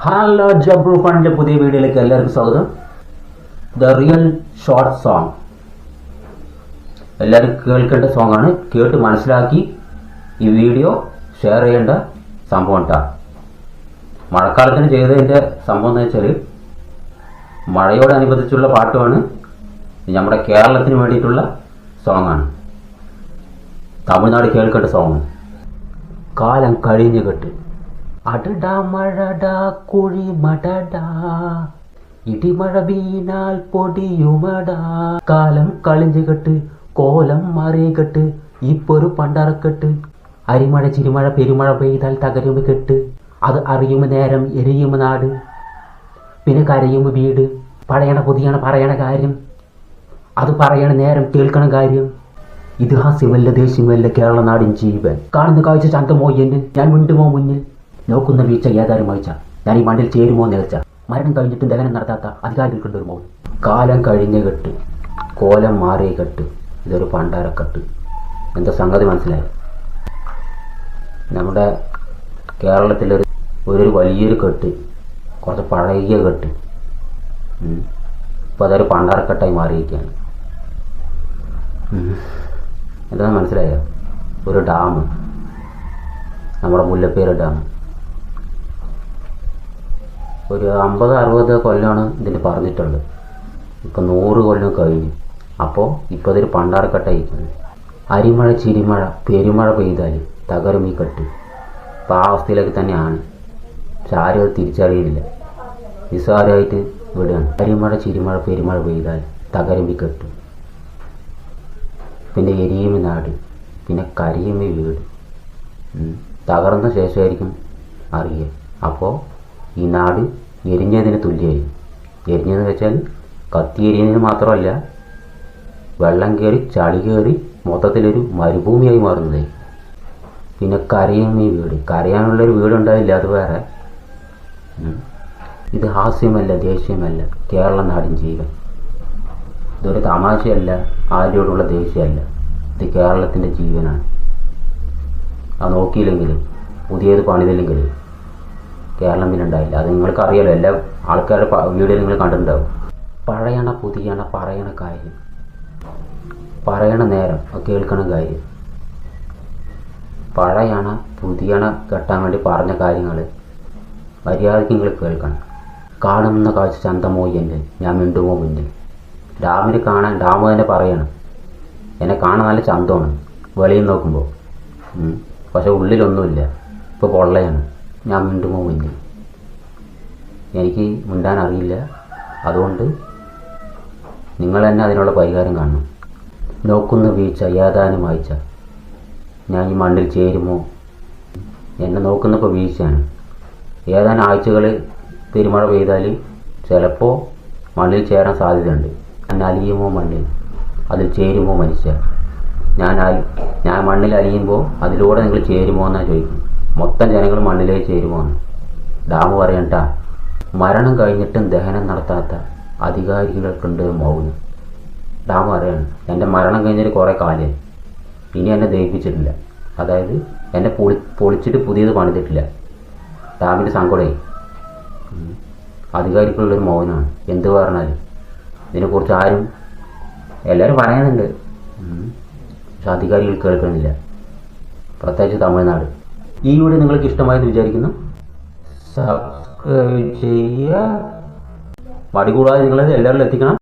Hello ജബ്രു ഫണ്ടിന്റെ പുതിയ വീഡിയോയിലേക്ക് എല്ലാവർക്കും സ്വാഗതം. ദ റിയൽ ഷോർട്ട് സോങ് എല്ലാവരും കേൾക്കേണ്ട സോങ് ആണ്. കേട്ട് മനസ്സിലാക്കി ഈ വീഡിയോ ഷെയർ ചെയ്യേണ്ട സംഭവം കേട്ടോ. മഴക്കാലത്തിന് ചെയ്തതിൻ്റെ സംഭവം എന്ന് വെച്ചാൽ മഴയോടനുബന്ധിച്ചുള്ള പാട്ടുമാണ്. നമ്മുടെ കേരളത്തിന് വേണ്ടിയിട്ടുള്ള സോങ്ങാണ്. തമിഴ്നാട് കേൾക്കേണ്ട സോങ്. കാലം കഴിഞ്ഞു കെട്ട് അടടാ മഴടാ കുഴി മടടാ ഇടിമഴ വീണാൽ പൊടിയുമടാ കാലം കളിഞ്ഞു കെട്ട് കോലം മാറികെട്ട് ഇപ്പൊരു പണ്ടറക്കെട്ട് അരിമഴ ചിരിമഴ പെരുമഴ പെയ്താൽ തകരുമ്പ് കെട്ട് അത് അറിയുമ്പോ നേരം എരിയുമ്പോ നാട് പിന്നെ കരയുമ്പോ വീട് പഴയണ പുതിയണ പറയണ കാര്യം അത് പറയണ നേരം കേൾക്കണ കാര്യം ഇതിഹാസ്യമല്ല ദേശീയമല്ല കേരള നാടിൻ ജീവൻ കാണുന്ന കാഴ്ച ചന്തമോ എന്നിൽ ഞാൻ മിണ്ടുമോ മുന്നിൽ നോക്കുന്ന വീഴ്ച ഏതാനും വായിച്ച ഞാൻ ഈ മണ്ണിൽ ചേരുമോ നേർച്ച മരണം കഴിഞ്ഞിട്ടും ദഹനം നടത്താത്ത അധികാരികൾക്കുണ്ട് ഒരു മോൾ കാലം കഴിഞ്ഞ കെട്ട് കോലം മാറിയ കെട്ട് ഇതൊരു പണ്ടാരക്കെട്ട്. എന്താ സംഗതി മനസ്സിലായി? നമ്മുടെ കേരളത്തിലൊരു ഒരു വലിയൊരു കെട്ട്, കുറച്ച് പഴകിയ കെട്ട്, ഇപ്പോൾ അതൊരു പണ്ടാരക്കെട്ടായി മാറിയിരിക്കുകയാണ്. എന്താ മനസ്സിലായോ? ഒരു ഡാം, നമ്മുടെ മുല്ലപ്പെരിയാർ ഡാം ഒരു 50-60 കൊല്ലമാണ് ഇതിന് പറഞ്ഞിട്ടുള്ളത്. ഇപ്പം 100 കൊല്ലം കഴിഞ്ഞു. അപ്പോൾ ഇപ്പോൾ അതൊരു പണ്ടാരക്കെട്ടായിരിക്കുന്നു. അരിമഴ ചിരിമഴ പെരുമഴ പെയ്താൽ തകരും ഈ കെട്ട്. അപ്പോൾ ആ അവസ്ഥയിലേക്ക് തന്നെയാണ്. പക്ഷെ ആരും അത് തിരിച്ചറിയില്ല. നിസ്സാരമായിട്ട് വിടുകയാണ്. അരിമഴ ചിരിമഴ പെരുമഴ പെയ്താൽ തകരും ഈ കെട്ട്, പിന്നെ എരിയുമ നാട്, പിന്നെ കരിയുമ വീട്. തകർന്ന ശേഷമായിരിക്കും അറിയുക. അപ്പോൾ ഈ നാട് എരിഞ്ഞതിന് തുല്യമായി. എരിഞ്ഞതെന്ന് വെച്ചാൽ കത്തി എരിയുന്നതിന് മാത്രമല്ല, വെള്ളം കയറി ചളി കയറി മൊത്തത്തിലൊരു മരുഭൂമിയായി മാറുന്നതായി. പിന്നെ കരയുമ വീട്, കരയാനുള്ളൊരു വീടുണ്ടാവില്ല, അത് വേറെ. ഇത് ഹാസ്യമല്ല ദേഷ്യമല്ല കേരള നാടിൻ ജീവൻ. ഇതൊരു തമാശയല്ല, ആരോടുള്ള ദേഷ്യമല്ല. ഇത് കേരളത്തിൻ്റെ ജീവനാണ്. അത് നോക്കിയില്ലെങ്കിൽ, പുതിയത് പണിതില്ലെങ്കിൽ കേരളം പിന്നെ ഉണ്ടായില്ല. അത് നിങ്ങൾക്ക് അറിയാലോ, എല്ലാ ആൾക്കാരുടെ വീഡിയോ നിങ്ങൾ കണ്ടിട്ടുണ്ടാവും. പഴയണ പുതിയണ പറയണ കാര്യം, പറയണ നേരം കേൾക്കണ കാര്യം. പഴയണ പുതിയണ കെട്ടാൻ വേണ്ടി പറഞ്ഞ കാര്യങ്ങൾ മര്യാദയ്ക്ക് നിങ്ങൾ കേൾക്കണം. കാണുന്ന കാഴ്ച ചന്തമോ എന്നിൽ ഞാൻ മിണ്ടുമോ മുന്നിൽ. ഡാമിന് കാണാൻ ഡാം തന്നെ പറയണം, എന്നെ കാണാൻ നല്ല ചന്തമാണ് വെളിയിൽ നോക്കുമ്പോൾ, പക്ഷെ ഉള്ളിലൊന്നുമില്ല. ഇപ്പോൾ പൊള്ളയാണ്. ഞാൻ മിണ്ടുമോ മുന്നിൽ. എനിക്ക് മിണ്ടാൻ അറിയില്ല. അതുകൊണ്ട് നിങ്ങൾ തന്നെ അതിനുള്ള പരിഹാരം കാണണം. നോക്കുന്ന വീഴ്ച ഏതാനും വായിച്ച ഞാൻ ഈ മണ്ണിൽ ചേരുമോ? എന്നെ നോക്കുന്നപ്പോൾ വീഴ്ചയാണ്. ഏതാനും ആഴ്ചകൾ പെരുമഴ പെയ്താൽ ചിലപ്പോൾ മണ്ണിൽ ചേരാൻ സാധ്യതയുണ്ട്. ഞാൻ അലിയുമോ മണ്ണിൽ, അതിൽ ചേരുമോ മനുഷ്യ? ഞാൻ മണ്ണിൽ അലിയുമ്പോൾ അതിലൂടെ നിങ്ങൾ ചേരുമോ എന്നാണ് ചോദിക്കും. മൊത്തം ജനങ്ങൾ മണ്ണിലേക്ക് ചേരുമോ എന്ന് ഡാം പറയണ്ട. മരണം കഴിഞ്ഞിട്ടും ദഹനം നടത്താത്ത അധികാരികൾക്കുണ്ട് മൗനം. ഡാം പറയാണ്, എൻ്റെ മരണം കഴിഞ്ഞിട്ട് കുറേ കാലം, ഇനി എന്നെ ദഹിപ്പിച്ചിട്ടില്ല. അതായത് എന്നെ പൊളിച്ചിട്ട് പുതിയത് പണിതിട്ടില്ല. ഡാമിൻ്റെ സങ്കടമായി. അധികാരികളുള്ളൊരു മൗനമാണ്. എന്ത് പറഞ്ഞാലും ഇതിനെക്കുറിച്ച് ആരും, എല്ലാവരും പറയുന്നുണ്ട്, പക്ഷെ അധികാരികൾ കേൾക്കുന്നില്ല. പ്രത്യേകിച്ച് തമിഴ്നാട്. ഈ വീഡിയോ നിങ്ങൾക്ക് ഇഷ്ടമായെന്ന് വിചാരിക്കുന്നു. സബ്സ്ക്രൈബ് ചെയ്യുക. മടി കൂടാതെ നിങ്ങളത് എല്ലാവരിലും എത്തിക്കണം.